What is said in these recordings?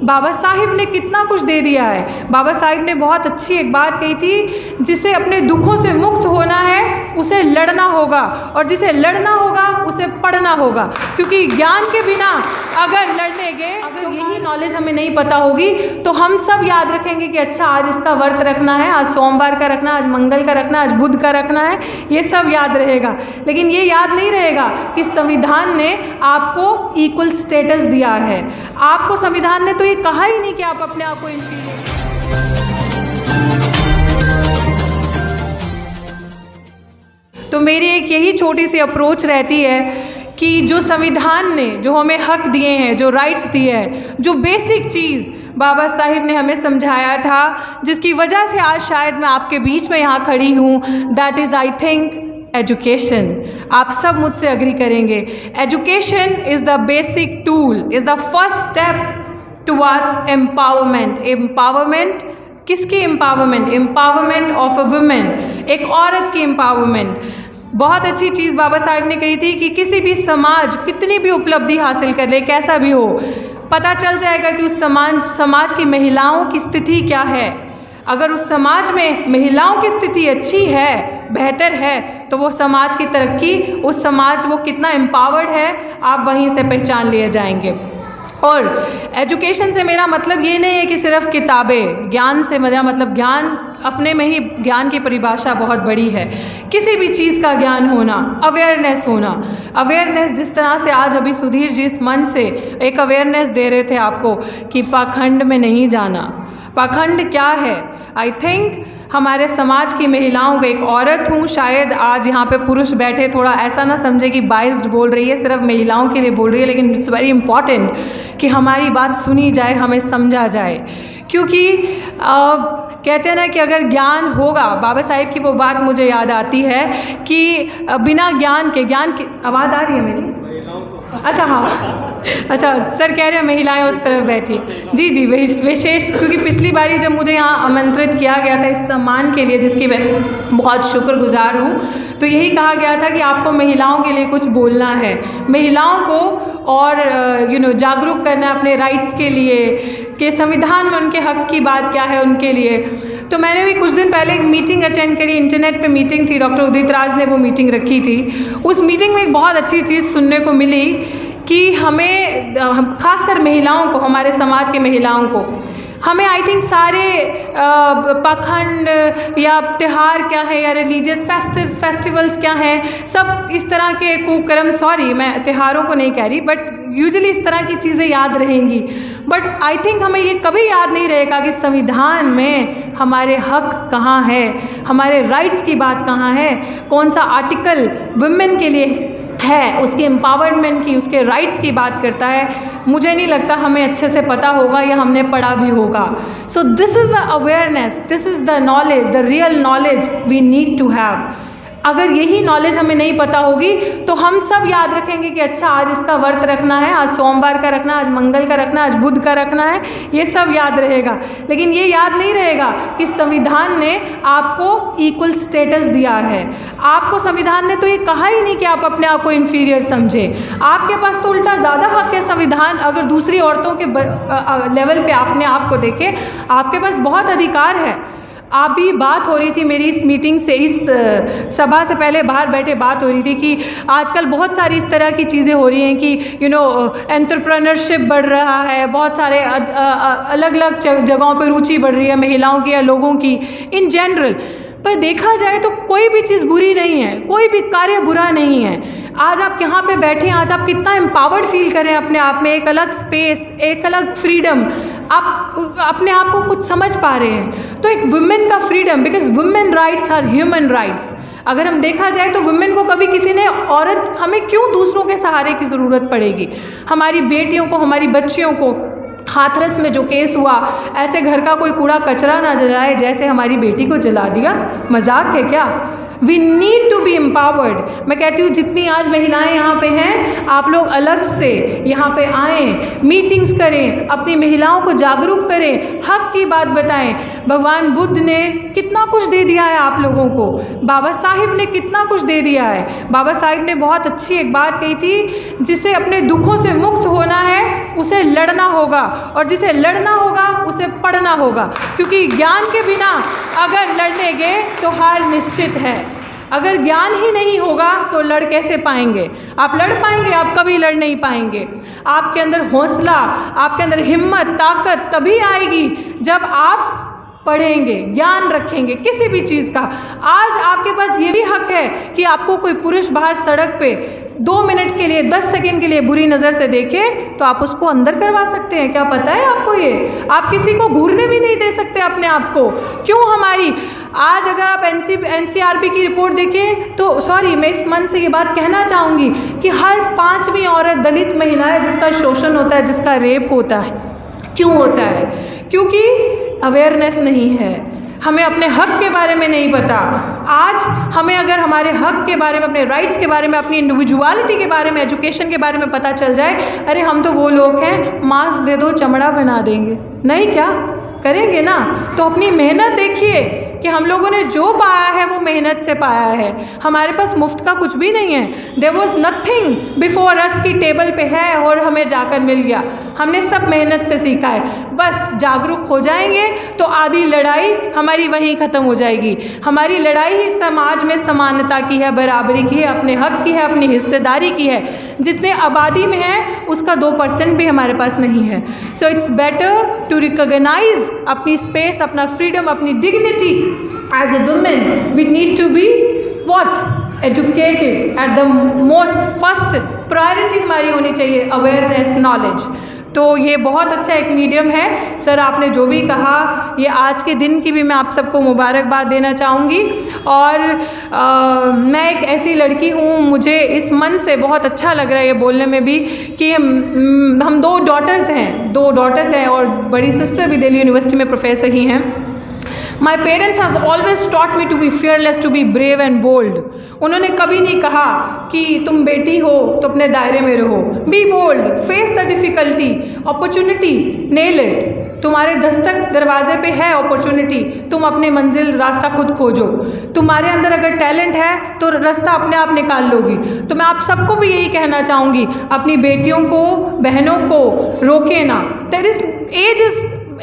बाबा साहिब ने कितना कुछ दे दिया है। बाबा साहिब ने बहुत अच्छी एक बात कही थी, जिसे अपने दुखों से मुक्त होना है उसे लड़ना होगा, और जिसे लड़ना होगा उसे पढ़ना होगा, क्योंकि ज्ञान के बिना अगर लड़ने गए, अगर यही नॉलेज हमें नहीं पता होगी तो हम सब याद रखेंगे कि अच्छा आज इसका व्रत रखना है, आज सोमवार का रखना है, आज मंगल का रखना है, आज बुध का रखना है, ये सब याद रहेगा। लेकिन ये याद नहीं रहेगा कि संविधान ने आपको इक्वल स्टेटस दिया है। आपको संविधान ने तो ये कहा ही नहीं कि आप अपने आप को इंफीरियर। तो मेरी एक यही छोटी सी अप्रोच रहती है कि जो संविधान ने जो हमें हक दिए हैं, जो राइट्स दिए हैं, जो बेसिक चीज़ बाबा साहिब ने हमें समझाया था, जिसकी वजह से आज शायद मैं आपके बीच में यहाँ खड़ी हूँ, that is I think education. आप सब मुझसे अग्री करेंगे, education is the basic tool, is the first step towards empowerment. Empowerment किसकी empowerment? Empowerment of a women, एक औरत की एम्पावरमेंट। बहुत अच्छी चीज़ बाबा साहिब ने कही थी कि किसी भी समाज कितनी भी उपलब्धि हासिल कर ले, कैसा भी हो, पता चल जाएगा कि उस समाज की महिलाओं की स्थिति क्या है। अगर उस समाज में महिलाओं की स्थिति अच्छी है, बेहतर है, तो वो समाज की तरक्की, उस समाज वो कितना एम्पावर्ड है, आप वहीं से पहचान लिए जाएंगे। और एजुकेशन से मेरा मतलब ये नहीं है कि सिर्फ किताबें, ज्ञान से मेरा मतलब ज्ञान अपने में ही, ज्ञान की परिभाषा बहुत बड़ी है। किसी भी चीज़ का ज्ञान होना, अवेयरनेस होना, अवेयरनेस जिस तरह से आज अभी सुधीर जी इस मंच से एक अवेयरनेस दे रहे थे आपको कि पाखंड में नहीं जाना। पाखंड क्या है? आई थिंक हमारे समाज की महिलाओं को, एक औरत हूँ, शायद आज यहाँ पे पुरुष बैठे थोड़ा ऐसा ना समझे कि बाइस्ड बोल रही है, सिर्फ महिलाओं के लिए बोल रही है, लेकिन इट्स वेरी इंपॉर्टेंट कि हमारी बात सुनी जाए, हमें समझा जाए। क्योंकि कहते हैं ना कि अगर ज्ञान होगा, बाबा साहिब की वो बात मुझे याद आती है कि बिना ज्ञान के आवाज़ आ रही है मेरी? अच्छा हाँ, अच्छा सर कह रहे हैं महिलाएं उस तरफ बैठी। जी जी, विशेष क्योंकि पिछली बारी जब मुझे यहाँ आमंत्रित किया गया था इस सम्मान के लिए, जिसकी मैं बहुत शुक्रगुजार हूँ, तो यही कहा गया था कि आपको महिलाओं के लिए कुछ बोलना है, महिलाओं को और जागरूक करना अपने राइट्स के लिए, कि संविधान में उनके हक की बात क्या है उनके लिए। तो मैंने भी कुछ दिन पहले एक मीटिंग अटेंड करी, इंटरनेट पे मीटिंग थी, डॉक्टर उदित राज ने वो मीटिंग रखी थी। उस मीटिंग में एक बहुत अच्छी चीज़ सुनने को मिली कि हमें, खासकर महिलाओं को, हमारे समाज के महिलाओं को, हमें आई थिंक सारे पाखंड या त्यौहार क्या है या रिलीजियस फेस्टिवल्स क्या हैं, सब इस तरह के कुकर्म, सॉरी मैं त्योहारों को नहीं कह रही, बट यूजुअली इस तरह की चीज़ें याद रहेंगी। बट आई थिंक हमें ये कभी याद नहीं रहेगा कि संविधान में हमारे हक कहाँ है, हमारे राइट्स की बात कहाँ है, कौन सा आर्टिकल वुमेन के लिए है, उसके एम्पावरमेंट की, उसके राइट्स की बात करता है। मुझे नहीं लगता हमें अच्छे से पता होगा या हमने पढ़ा भी होगा। So this is the awareness, this is the knowledge, the real knowledge we need to have. अगर यही नॉलेज हमें नहीं पता होगी तो हम सब याद रखेंगे कि अच्छा आज इसका व्रत रखना है, आज सोमवार का रखना है, आज मंगल का रखना है, आज बुध का रखना है, ये सब याद रहेगा। लेकिन ये याद नहीं रहेगा कि संविधान ने आपको इक्वल स्टेटस दिया है। आपको संविधान ने तो ये कहा ही नहीं कि आप अपने आप को इंफीरियर समझें। आपके पास तो उल्टा ज़्यादा हक है। संविधान अगर दूसरी औरतों के लेवल पे अपने आप को देखें, आपके पास बहुत अधिकार है। आप भी बात हो रही थी मेरी इस मीटिंग से, इस सभा से पहले बाहर बैठे बात हो रही थी कि आजकल बहुत सारी इस तरह की चीज़ें हो रही हैं कि एंटरप्रेन्योरशिप बढ़ रहा है, बहुत सारे अलग अलग जगहों पर रुचि बढ़ रही है महिलाओं की या लोगों की इन जनरल। पर देखा जाए तो कोई भी चीज़ बुरी नहीं है, कोई भी कार्य बुरा नहीं है। आज आप यहाँ पे बैठे हैं, आज आप कितना एम्पावर्ड फील कर रहे हैं अपने आप में, एक अलग स्पेस, एक अलग फ्रीडम, आप अपने आप को कुछ समझ पा रहे हैं। तो एक वुमेन का freedom, because women rights are human rights. अगर हम देखा जाए तो वुमेन को कभी किसी ने, औरत, हमें क्यों दूसरों के सहारे की ज़रूरत पड़ेगी? हमारी बेटियों को, हमारी बच्चियों को, हाथरस में जो केस हुआ, ऐसे घर का कोई कूड़ा कचरा ना जलाए जैसे हमारी बेटी को जला दिया, मजाक है क्या? We need to be empowered. मैं कहती हूँ जितनी आज महिलाएं यहाँ पे हैं, आप लोग अलग से यहाँ पे आएँ, मीटिंग्स करें, अपनी महिलाओं को जागरूक करें, हक की बात बताएं। भगवान बुद्ध ने कितना कुछ दे दिया है आप लोगों को, बाबा साहिब ने कितना कुछ दे दिया है। बाबा साहिब ने बहुत अच्छी एक बात कही थी, जिसे अपने दुखों से मुक्त होना है उसे लड़ना होगा, और जिसे लड़ना होगा उसे पढ़ना होगा, क्योंकि ज्ञान के बिना अगर लड़ने गए तो हार निश्चित है। अगर ज्ञान ही नहीं होगा तो लड़ कैसे पाएंगे? आप लड़ पाएंगे? आप कभी लड़ नहीं पाएंगे। आपके अंदर हौसला, आपके अंदर हिम्मत, ताकत तभी आएगी जब आप पढ़ेंगे, ज्ञान रखेंगे किसी भी चीज़ का। आज आपके पास ये भी हक है कि आपको कोई पुरुष बाहर सड़क पे 2 मिनट के लिए, 10 सेकंड के लिए बुरी नज़र से देखे तो आप उसको अंदर करवा सकते हैं। क्या पता है आपको? ये आप किसी को घूरने भी नहीं दे सकते अपने आप को। क्यों? हमारी आज अगर आप NCRB की रिपोर्ट देखें तो, सॉरी मैं इस मन से ये बात कहना चाहूँगी कि हर 5वीं औरत दलित महिला है जिसका शोषण होता है, जिसका रेप होता है। क्यों होता है? क्योंकि अवेयरनेस नहीं है, हमें अपने हक के बारे में नहीं पता। आज हमें अगर हमारे हक के बारे में, अपने राइट्स के बारे में, अपनी इंडिविजुअलिटी के बारे में, एजुकेशन के बारे में पता चल जाए, अरे हम तो वो लोग हैं, मांस दे दो चमड़ा बना देंगे, नहीं क्या करेंगे ना? तो अपनी मेहनत देखिए कि हम लोगों ने जो पाया है वो मेहनत से पाया है। हमारे पास मुफ्त का कुछ भी नहीं है। There was nothing before us की टेबल पे है और हमें जाकर मिल गया। हमने सब मेहनत से सीखा है। बस जागरूक हो जाएंगे तो आधी लड़ाई हमारी वहीं ख़त्म हो जाएगी। हमारी लड़ाई ही समाज में समानता की है, बराबरी की है, अपने हक की है, अपनी हिस्सेदारी की है। जितने आबादी में है उसका 2% भी हमारे पास नहीं है। So it's better to recognize अपनी स्पेस, अपना फ्रीडम, अपनी dignity. As a woman, we need to be what? Educated. At the most first priority हमारी होनी चाहिए awareness, knowledge। तो ये बहुत अच्छा एक मीडियम है। सर आपने जो भी कहा, ये आज के दिन की भी मैं आप सबको मुबारकबाद देना चाहूँगी। और मैं एक ऐसी लड़की हूँ, मुझे इस मन से बहुत अच्छा लग रहा है ये बोलने में भी कि हम 2 डॉटर्स हैं और बड़ी सिस्टर भी दिल्ली यूनिवर्सिटी में प्रोफेसर ही हैं। My parents has always taught me to be fearless, to be brave and bold। उन्होंने कभी नहीं कहा कि तुम बेटी हो तो अपने दायरे में रहो। Be bold, face the difficulty, opportunity, nail it। तुम्हारे दस्तक दरवाजे पे है अपॉर्चुनिटी, तुम अपनी मंजिल रास्ता खुद खोजो। तुम्हारे अंदर अगर टैलेंट है तो रास्ता अपने आप निकाल लोगी। तो मैं आप सबको भी यही कहना चाहूँगी, अपनी बेटियों को, बहनों को रोके ना।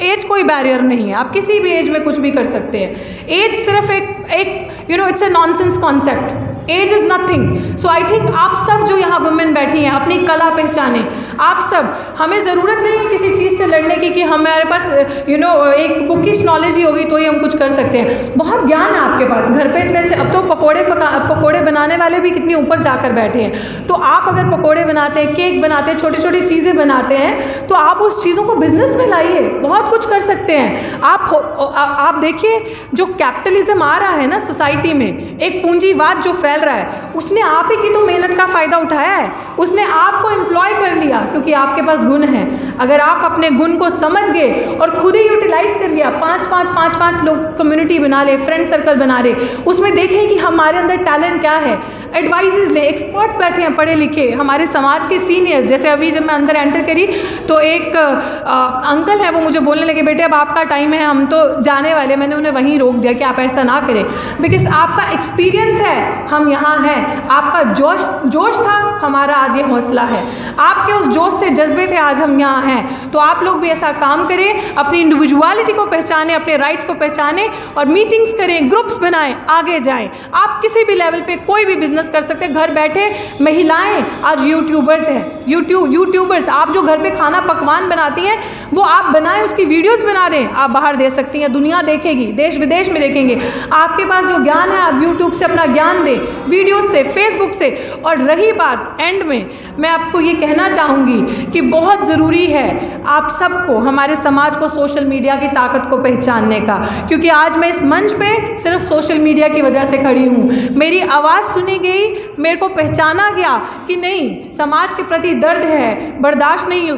एज कोई बैरियर नहीं है, आप किसी भी एज में कुछ भी कर सकते हैं। एज सिर्फ एक it's a nonsense concept. Age is nothing. So I think आप सब जो यहाँ वुमेन बैठी हैं अपनी कला पहचाने। आप सब, हमें ज़रूरत नहीं है किसी चीज़ से लड़ने की कि हमारे पास एक बुकिश नॉलेज ही होगी तो ही हम कुछ कर सकते हैं। बहुत ज्ञान है आपके पास, घर पे इतने अच्छे, अब तो पकोड़े बनाने वाले भी कितनी ऊपर जाकर बैठे हैं। तो आप अगर पकोड़े बनाते हैं, केक बनाते हैं, छोटी छोटी चीज़ें बनाते हैं, तो आप उस चीज़ों को बिजनेस में लाइए, बहुत कुछ कर सकते हैं। आप देखिए जो कैपिटलिज्म आ रहा है ना सोसाइटी में, एक पूंजीवाद जो फैल रहा है, उसने आप ही की तो मेहनत का फ़ायदा उठाया है। उसने आपको एम्प्लॉय कर लिया क्योंकि आपके पास गुण है। अगर आप अपने गुण को समझ गए और खुद ही यूटिलाइज कर लिया, 5 लोग कम्युनिटी बना ले, फ्रेंड सर्कल बना ले, उसमें देखें कि हमारे अंदर टैलेंट क्या है, एडवाइजेज ले। एक्सपर्ट्स बैठे हैं पढ़े लिखे, हमारे समाज के सीनियर्स। जैसे अभी जब मैं अंदर एंटर करी तो एक अंकल है, वो मुझे बोलने लगे, बेटे अब आपका टाइम है, हम तो जाने वाले। मैंने उन्हें वहीं रोक दिया कि आप ऐसा ना करें, बिकॉज आपका एक्सपीरियंस है, हम यहाँ हैं। आपका जोश था, हमारा आज ये हौसला है। आपके उस जोश से जज्बे थे, आज हम यहाँ हैं। तो आप लोग भी ऐसा काम करें, अपनी इंडिविजुअलिटी को पहचानें, अपने राइट्स को पहचानें और मीटिंग्स करें, ग्रुप्स बनाएं, आगे जाएं। आप किसी भी लेवल पे कोई भी बिजनेस कर सकते हैं। घर बैठे महिलाएं आज यूट्यूबर्स हैं, यूट्यूबर्स। आप जो घर पे खाना पकवान बनाती हैं वो आप बनाएं, उसकी वीडियोस बना दें, आप बाहर दे सकती हैं, दुनिया देखेगी, देश विदेश में देखेंगे। आपके पास जो ज्ञान है, आप यूट्यूब से अपना ज्ञान दें, वीडियोस से, फेसबुक से। और रही बात एंड में, मैं आपको ये कहना चाहूँगी कि बहुत ज़रूरी है आप सबको, हमारे समाज को सोशल मीडिया की ताकत को पहचानने का, क्योंकि आज मैं इस मंच पे सिर्फ सोशल मीडिया की वजह से खड़ी हूँ। मेरी आवाज़ सुनी गई, मेरे को पहचाना गया कि नहीं, समाज के प्रति दर्द है, बर्दाश्त नहीं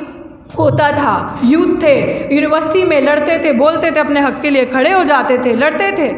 होता था। यूथ थे, यूनिवर्सिटी में लड़ते थे, बोलते थे, अपने हक के लिए खड़े हो जाते थे, लड़ते थे,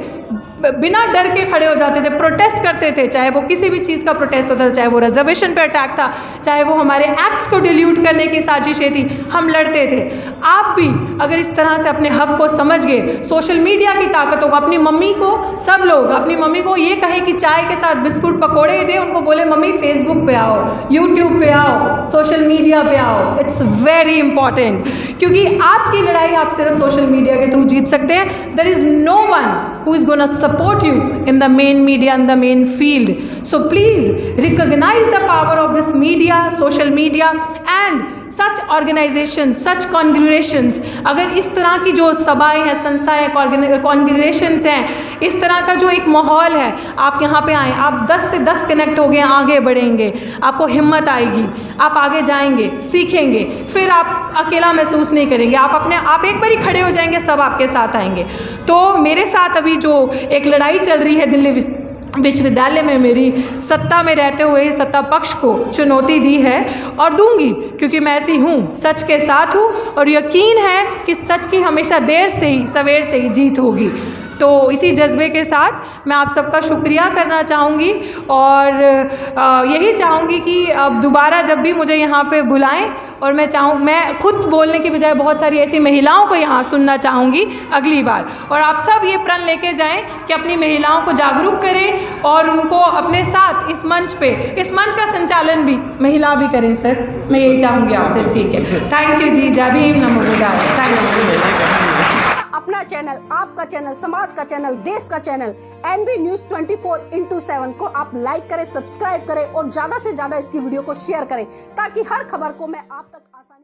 बिना डर के खड़े हो जाते थे, प्रोटेस्ट करते थे, चाहे वो किसी भी चीज़ का प्रोटेस्ट होता था, चाहे वो रिजर्वेशन पे अटैक था, चाहे वो हमारे एक्ट्स को डिल्यूट करने की साजिशें थी, हम लड़ते थे। आप भी अगर इस तरह से अपने हक को समझ गए, सोशल मीडिया की ताकतों को, अपनी मम्मी को, सब लोग अपनी मम्मी को ये कहे कि चाय के साथ बिस्कुट पकोड़े दे, उनको बोले मम्मी फेसबुक पे आओ, यूट्यूब पे आओ, सोशल मीडिया पे आओ। इट्स वेरी इंपॉर्टेंट, क्योंकि आपकी लड़ाई आप सिर्फ सोशल मीडिया के थ्रू जीत सकते हैं। There is no one who is going to support you in the main media and the main field. So please recognize the power of this media, social media and such organizations, such congregations. अगर इस तरह की जो सभाएं हैं, संस्थाएं हैं, कॉन्ग्रेगेशंस हैं, इस तरह का जो एक माहौल है, आप यहाँ पे आएँ, आप 10 से 10 कनेक्ट हो गए, आगे बढ़ेंगे, आपको हिम्मत आएगी, आप आगे जाएंगे, सीखेंगे, फिर आप अकेला महसूस नहीं करेंगे, आप एक बार ही खड़े हो जाएंगे, सब आपके साथ आएंगे। तो मेरे साथ अभी जो एक लड़ाई चल रही है दिल्ली विश्वविद्यालय में, मेरी सत्ता में रहते हुए सत्ता पक्ष को चुनौती दी है और दूंगी, क्योंकि मैं ऐसी हूँ, सच के साथ हूँ और यकीन है कि सच की हमेशा देर से ही सवेर से ही जीत होगी। तो इसी जज्बे के साथ मैं आप सबका शुक्रिया करना चाहूँगी और यही चाहूँगी कि अब दोबारा जब भी मुझे यहाँ पे बुलाएं, और मैं खुद बोलने की बजाय बहुत सारी ऐसी महिलाओं को यहाँ सुनना चाहूँगी अगली बार, और आप सब ये प्रण लेके जाएं कि अपनी महिलाओं को जागरूक करें और उनको अपने साथ इस मंच का संचालन भी महिला भी करें। सर मैं यही चाहूँगी आपसे। ठीक है, थैंक यू जी, जय भीम, नमो बुद्धाय। Thank you. अपना चैनल, आपका चैनल, समाज का चैनल, देश का चैनल NB News 24/7 को आप लाइक करें, सब्सक्राइब करें और ज्यादा से ज्यादा इसकी वीडियो को शेयर करें, ताकि हर खबर को मैं आप तक आसानी